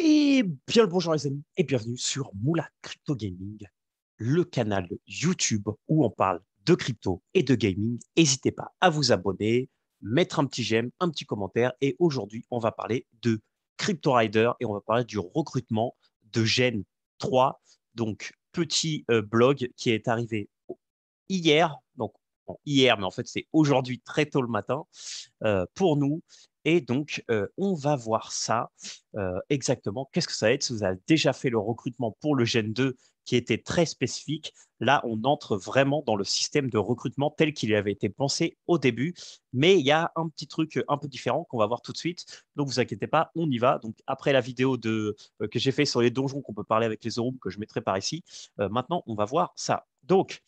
Et bien le bonjour les amis et bienvenue sur Moula Crypto Gaming, le canal YouTube où on parle de crypto et de gaming. N'hésitez pas à vous abonner, mettre un petit j'aime, un petit commentaire et aujourd'hui on va parler de Crypto Rider et on va parler du recrutement de Gen 3, donc petit blog qui est arrivé hier, donc bon, hier mais en fait c'est aujourd'hui très tôt le matin pour nous. Et donc, on va voir ça exactement. Qu'est-ce que ça va être si vous avez déjà fait le recrutement pour le Gen 2 qui était très spécifique? Là, on entre vraiment dans le système de recrutement tel qu'il avait été pensé au début. Mais il y a un petit truc un peu différent qu'on va voir tout de suite. Donc, vous inquiétez pas, on y va. Donc, après la vidéo que j'ai fait sur les donjons qu'on peut parler avec les Orums que je mettrai par ici, maintenant, on va voir ça. Donc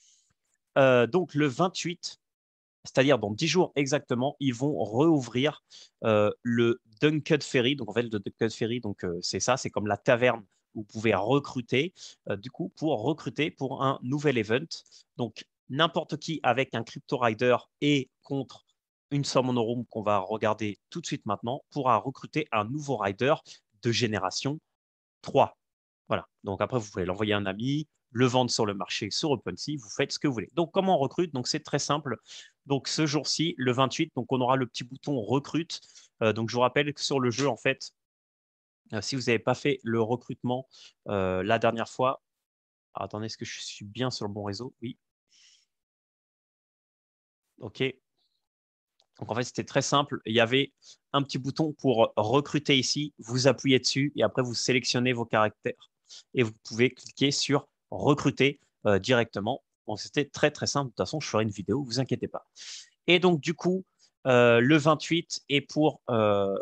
le 28, c'est-à-dire dans 10 jours exactement, ils vont rouvrir le Dunked Ferry. Donc en fait, le Dunked Ferry, donc c'est ça, c'est comme la taverne où vous pouvez recruter, du coup, pour recruter pour un nouvel event. Donc n'importe qui avec un Crypto Rider et contre une somme en euros qu'on va regarder tout de suite maintenant pourra recruter un nouveau rider de génération 3. Voilà. Donc après, vous pouvez l'envoyer à un ami, le vendre sur le marché sur OpenSea, vous faites ce que vous voulez. Donc comment on recrute? Donc c'est très simple. Donc ce jour-ci, le 28, donc on aura le petit bouton recrute. Donc je vous rappelle que sur le jeu, en fait, si vous n'avez pas fait le recrutement la dernière fois, attendez, est-ce que je suis bien sur le bon réseau? Oui. OK. Donc en fait, c'était très simple. Il y avait un petit bouton pour recruter ici. Vous appuyez dessus et après, vous sélectionnez vos caractères et vous pouvez cliquer sur recruter directement. Bon, c'était très, très simple. De toute façon, je ferai une vidéo, vous inquiétez pas. Et donc, du coup, le 28 est pour euh,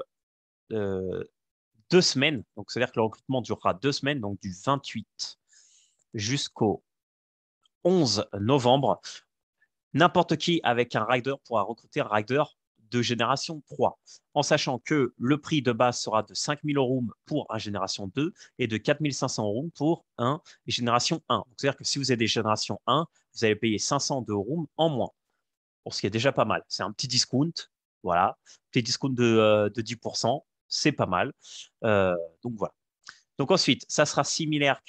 2 semaines. Donc, c'est-à-dire que le recrutement durera 2 semaines, donc du 28 jusqu'au 11 novembre. N'importe qui avec un rider pourra recruter un rider de génération 3, en sachant que le prix de base sera de 5 000 euros pour un génération 2 et de 4 500 euros pour un génération 1. C'est-à-dire que si vous avez des générations 1, vous allez payer 500 euros en moins, pour ce qui est déjà pas mal. C'est un petit discount, voilà, petit discount de 10%, c'est pas mal. Donc voilà. Donc ensuite, ça sera similaire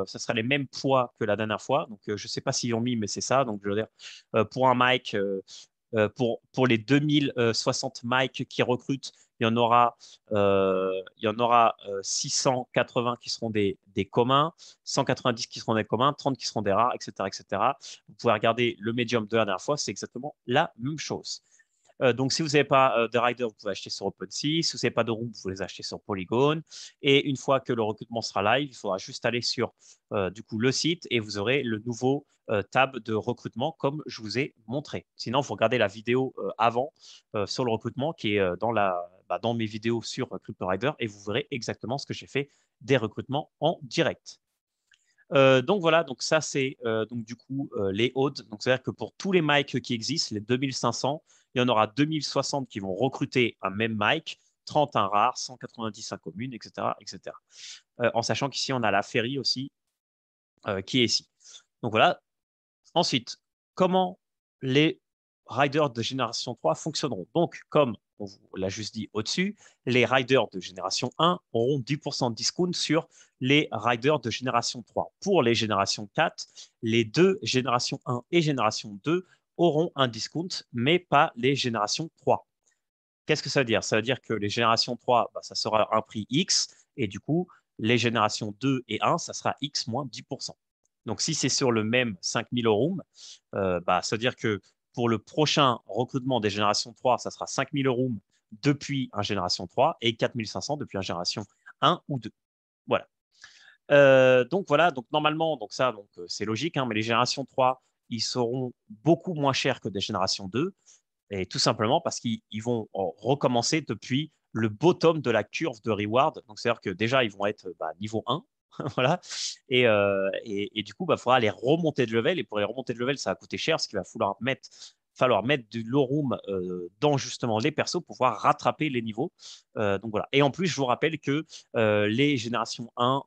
ça sera les mêmes poids que la dernière fois. Donc je ne sais pas s'ils ont mis, mais c'est ça. Donc je veux dire, pour un mic, pour les 2060 mics qui recrutent, il y en aura 680 qui seront des communs, 190 qui seront des communs, 30 qui seront des rares, etc., etc. Vous pouvez regarder le médium de la dernière fois, c'est exactement la même chose. Donc, si vous n'avez pas de rider, vous pouvez acheter sur OpenSea. Si vous n'avez pas de room, vous pouvez les acheter sur Polygon. Et une fois que le recrutement sera live, il faudra juste aller sur du coup, le site et vous aurez le nouveau tab de recrutement comme je vous ai montré. Sinon, il faut regarder la vidéo avant sur le recrutement qui est dans mes vidéos sur CryptoRider et vous verrez exactement ce que j'ai fait des recrutements en direct. Donc voilà, donc ça c'est donc du coup les odds. Donc c'est-à-dire que pour tous les mics qui existent, les 2500, il y en aura 2060 qui vont recruter un même mic, 30 un rare, 190 un commune, etc., etc. En sachant qu'ici on a la ferry aussi qui est ici. Donc voilà. Ensuite, comment les riders de génération 3 fonctionneront? Donc, comme on vous l'a juste dit au-dessus, les riders de génération 1 auront 10% de discount sur les riders de génération 3. Pour les générations 4, les deux générations 1 et génération 2 auront un discount, mais pas les générations 3. Qu'est-ce que ça veut dire? Ça veut dire que les générations 3, ça sera un prix X, et du coup, les générations 2 et 1, ça sera X moins 10%. Donc, si c'est sur le même 5000 euros, ça veut dire que pour le prochain recrutement des générations 3, ça sera 5000 euros depuis un génération 3 et 4500 depuis un génération 1 ou 2. Voilà. Donc voilà, donc normalement, c'est logique, hein, mais les générations 3, ils seront beaucoup moins chers que des générations 2. Et tout simplement parce qu'ils vont recommencer depuis le bottom de la curve de reward. Donc, c'est-à-dire que déjà, ils vont être niveau 1. Voilà. Et du coup, il faudra les remonter de level. Et pour les remonter de level, ça va coûter cher, parce qu'il va falloir mettre du low room dans justement les persos pour pouvoir rattraper les niveaux. Donc voilà. Et en plus, je vous rappelle que les générations 1,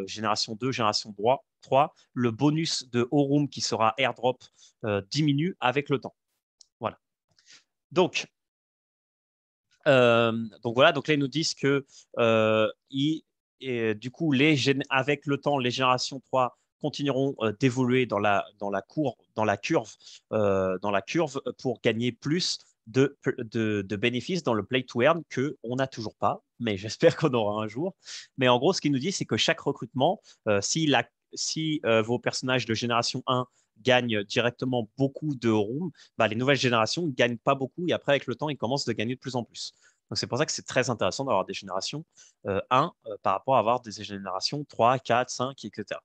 génération 2, génération 3, le bonus de haut room qui sera airdrop diminue avec le temps. Voilà. Donc, donc voilà, donc là ils nous disent que du coup, avec le temps, les générations 3 continueront d'évoluer dans la curve pour gagner plus de bénéfices dans le play to earn qu'on n'a toujours pas, mais j'espère qu'on aura un jour. Mais en gros, ce qu'il nous dit, c'est que chaque recrutement, si vos personnages de génération 1 gagnent directement beaucoup de room, bah, les nouvelles générations ne gagnent pas beaucoup et après, avec le temps, ils commencent à gagner de plus en plus. Donc, c'est pour ça que c'est très intéressant d'avoir des générations 1 par rapport à avoir des générations 3, 4, 5, etc.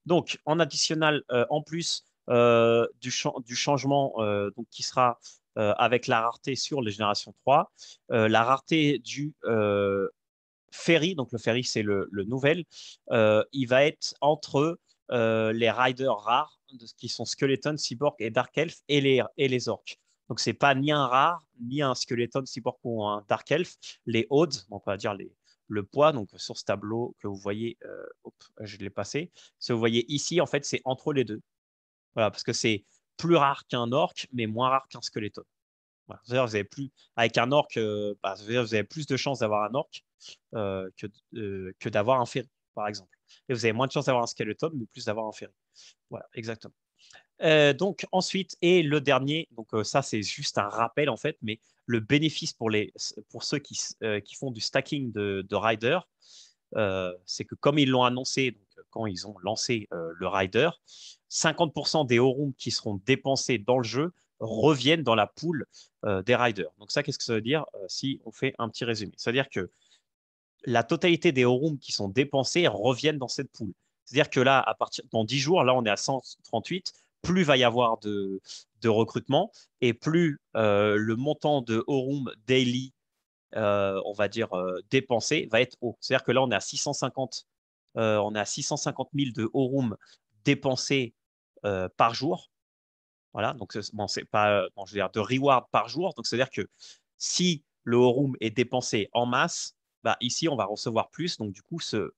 Donc, en additionnel, en plus du changement donc, qui sera avec la rareté sur les générations 3, la rareté du ferry, donc le ferry c'est le nouvel, il va être entre les riders rares, qui sont Skeleton, Cyborg et Dark Elf, et les orques. Donc, c'est pas ni un rare, ni un Skeleton, Cyborg ou un Dark Elf. Les odds, donc on va dire le poids, donc sur ce tableau que vous voyez, je l'ai passé, ce que vous voyez ici, en fait, c'est entre les deux. Voilà, parce que c'est plus rare qu'un orc, mais moins rare qu'un Skeleton. Voilà. C'est-à-dire, vous avez plus, avec un orc, c'est-à-dire, vous avez plus de chances d'avoir un orc que d'avoir un ferry, par exemple. Et vous avez moins de chances d'avoir un skeleton, mais plus d'avoir un ferry. Voilà, exactement. Donc ensuite, et le dernier, donc ça c'est juste un rappel en fait, mais le bénéfice pour ceux qui font du stacking de rider, c'est que comme ils l'ont annoncé, donc, quand ils ont lancé le rider, 50% des Aurum qui seront dépensés dans le jeu reviennent dans la pool des riders. Donc ça, qu'est-ce que ça veut dire si on fait un petit résumé? Ça veut dire que la totalité des Aurum qui sont dépensés reviennent dans cette pool. C'est-à-dire que là, dans 10 jours, là, on est à 138, plus va y avoir de recrutement et plus le montant de Aurum daily, on va dire, dépensé va être haut. C'est-à-dire que là, on est à 650 000 de Aurum dépensés par jour. Voilà, donc bon, c'est pas, bon, je veux dire, de reward par jour. Donc, c'est-à-dire que si le Aurum est dépensé en masse, bah, ici, on va recevoir plus. Donc, du coup, ce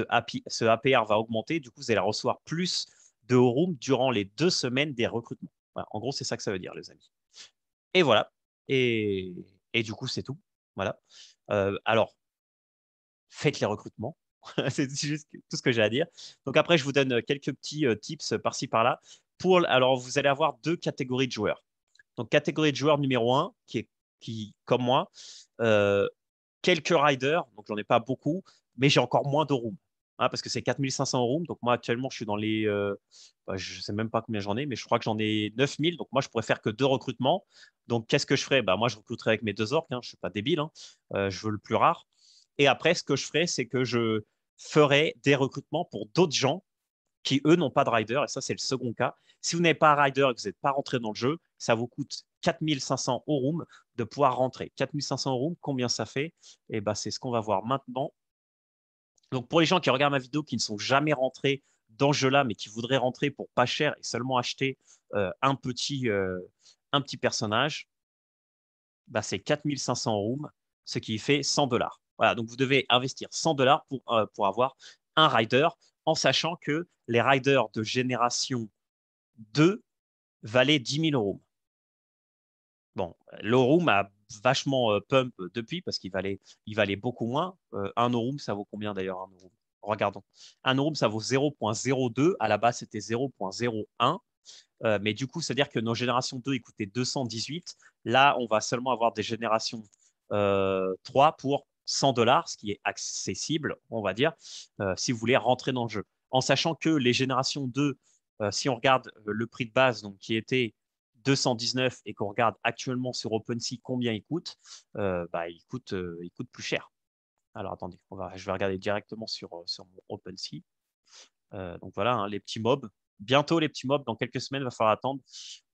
APR va augmenter. Du coup, vous allez recevoir plus de Aurum durant les 2 semaines des recrutements. Voilà, en gros, c'est ça que ça veut dire, les amis. Et voilà. Et du coup, c'est tout. Voilà. Alors, faites les recrutements. C'est juste tout ce que j'ai à dire. Donc après, je vous donne quelques petits tips par-ci, par-là. Alors, vous allez avoir 2 catégories de joueurs. Donc, catégorie de joueur numéro 1, comme moi, euh, quelques riders, donc j'en ai pas beaucoup, mais j'ai encore moins de rooms. Hein, parce que c'est 4500 rooms. Donc, moi, actuellement, je suis dans les. Je sais même pas combien j'en ai, mais je crois que j'en ai 9000. Donc, moi, je pourrais faire que 2 recrutements. Donc, qu'est-ce que je ferais? Bah, moi, je recruterais avec mes 2 orques. Hein, je suis pas débile. Hein. Je veux le plus rare. Et après, ce que je ferais, c'est que je ferais des recrutements pour d'autres gens qui, eux, n'ont pas de rider. Et ça, c'est le second cas. Si vous n'avez pas un rider et que vous n'êtes pas rentré dans le jeu, ça vous coûte 4500 Aurum de pouvoir rentrer. 4500 Aurum, combien ça fait? Et ben, c'est ce qu'on va voir maintenant. Donc, pour les gens qui regardent ma vidéo, qui ne sont jamais rentrés dans ce jeu-là, mais qui voudraient rentrer pour pas cher et seulement acheter un petit personnage, bah, c'est 4500 Aurum, ce qui fait 100 $. Voilà, donc vous devez investir 100 $ pour avoir un rider, en sachant que les riders de génération 2 valaient 10 000 euros. Bon, l'Aurum a vachement pump depuis parce il valait beaucoup moins. Un Aurum, ça vaut combien d'ailleurs un Aurum? Regardons. Un Aurum, ça vaut 0,02. À la base, c'était 0,01. Mais du coup, c'est-à-dire que nos générations 2, ils coûtaient 218. Là, on va seulement avoir des générations 3 pour 100 $, ce qui est accessible, on va dire, si vous voulez rentrer dans le jeu. En sachant que les générations 2, si on regarde le prix de base, donc, qui était 219 et qu'on regarde actuellement sur OpenSea combien il coûte, bah, il coûte plus cher. Alors attendez, je vais regarder directement sur mon OpenSea. Donc voilà, hein, les petits mobs. Bientôt les petits mobs, dans quelques semaines, il va falloir attendre.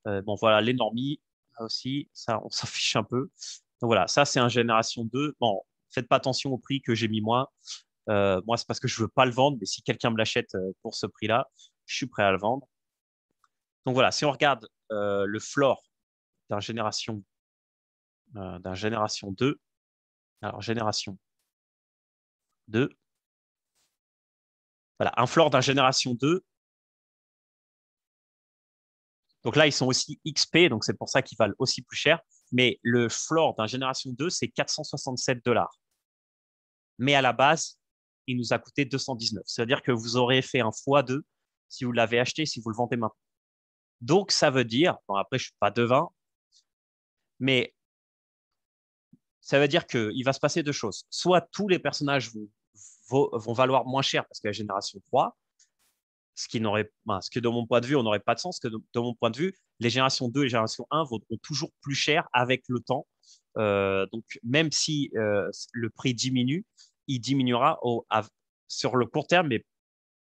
Bon voilà, les normies aussi, ça on s'en fiche un peu. Donc voilà, ça c'est un génération 2. Bon, faites pas attention au prix que j'ai mis moi. Moi, c'est parce que je veux pas le vendre, mais si quelqu'un me l'achète pour ce prix-là, je suis prêt à le vendre. Donc voilà, si on regarde le floor d'un génération 2, alors génération 2, voilà, un floor d'un génération 2. Donc là, ils sont aussi XP, donc c'est pour ça qu'ils valent aussi plus cher. Mais le floor d'un génération 2, c'est 467 $. Mais à la base, il nous a coûté 219. C'est-à-dire que vous aurez fait un x2 si vous l'avez acheté, si vous le vendez maintenant. Donc, ça veut dire, bon, après, je ne suis pas devin, mais ça veut dire qu'il va se passer deux choses. Soit tous les personnages vont valoir moins cher parce que la génération 3, ce qui n'aurait, ben, ce que de mon point de vue, on n'aurait pas de sens, que de mon point de vue, les générations 2 et les générations 1 vaudront toujours plus cher avec le temps. Donc, même si le prix diminue, il diminuera sur le court terme, mais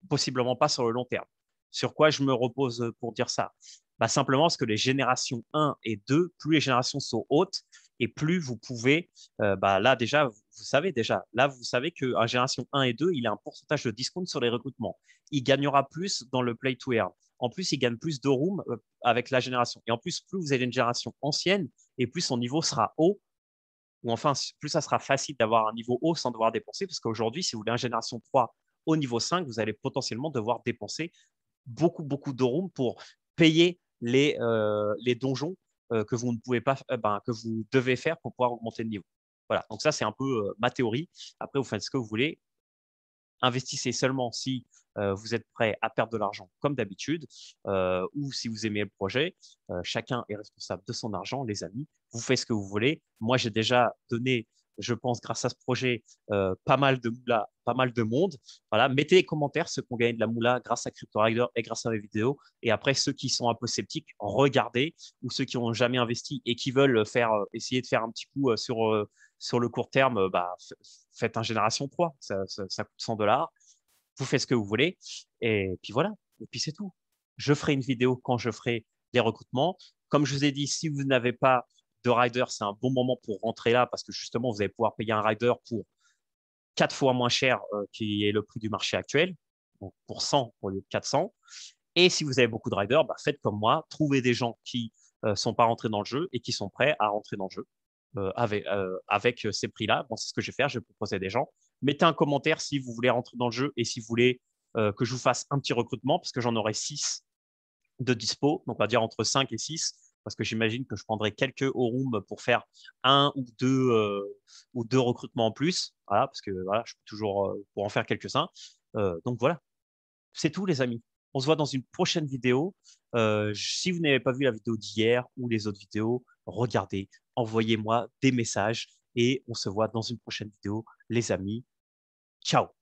possiblement pas sur le long terme. Sur quoi je me repose pour dire ça? Bah, simplement parce que les générations 1 et 2, plus les générations sont hautes et plus vous pouvez, bah, là déjà, vous savez déjà, là vous savez qu'en génération 1 et 2, il a un pourcentage de discount sur les recrutements. Il gagnera plus dans le play to earn. En plus, il gagne plus de room avec la génération. Et en plus, plus vous avez une génération ancienne et plus son niveau sera haut, ou enfin, plus ça sera facile d'avoir un niveau haut sans devoir dépenser, parce qu'aujourd'hui, si vous voulez une génération 3 au niveau 5, vous allez potentiellement devoir dépenser beaucoup, beaucoup de room pour payer les donjons que vous ne pouvez pas, que vous devez faire pour pouvoir augmenter le niveau. Voilà, donc ça, c'est un peu ma théorie. Après, vous faites ce que vous voulez. Investissez seulement si vous êtes prêt à perdre de l'argent comme d'habitude ou si vous aimez le projet. Chacun est responsable de son argent, les amis. Vous faites ce que vous voulez. Moi, j'ai déjà donné, je pense, grâce à ce projet, pas mal de moula, pas mal de monde. Voilà, mettez les commentaires ceux qui ont gagné de la moula grâce à CryptoRider et grâce à mes vidéos. Et après, ceux qui sont un peu sceptiques, regardez. Ou ceux qui n'ont jamais investi et qui veulent essayer de faire un petit coup sur le court terme, faites un génération 3, ça coûte 100 $. Vous faites ce que vous voulez. Et puis voilà. Et puis c'est tout. Je ferai une vidéo quand je ferai les recrutements. Comme je vous ai dit, si vous n'avez pas de rider, c'est un bon moment pour rentrer là parce que justement, vous allez pouvoir payer un rider pour 4 fois moins cher qui est le prix du marché actuel, donc pour 100 au lieu de 400. Et si vous avez beaucoup de riders, faites comme moi, trouvez des gens qui ne sont pas rentrés dans le jeu et qui sont prêts à rentrer dans le jeu avec ces prix-là. Bon, c'est ce que je vais faire, je vais proposer des gens. Mettez un commentaire si vous voulez rentrer dans le jeu et si vous voulez que je vous fasse un petit recrutement, parce que j'en aurai 6 de dispo, donc on va dire entre 5 et 6, parce que j'imagine que je prendrai quelques Aurum pour faire un ou deux recrutements en plus, voilà, parce que voilà, je peux toujours pour en faire quelques-uns. Donc voilà, c'est tout les amis. On se voit dans une prochaine vidéo. Si vous n'avez pas vu la vidéo d'hier ou les autres vidéos, regardez, envoyez-moi des messages et on se voit dans une prochaine vidéo, les amis. Ciao!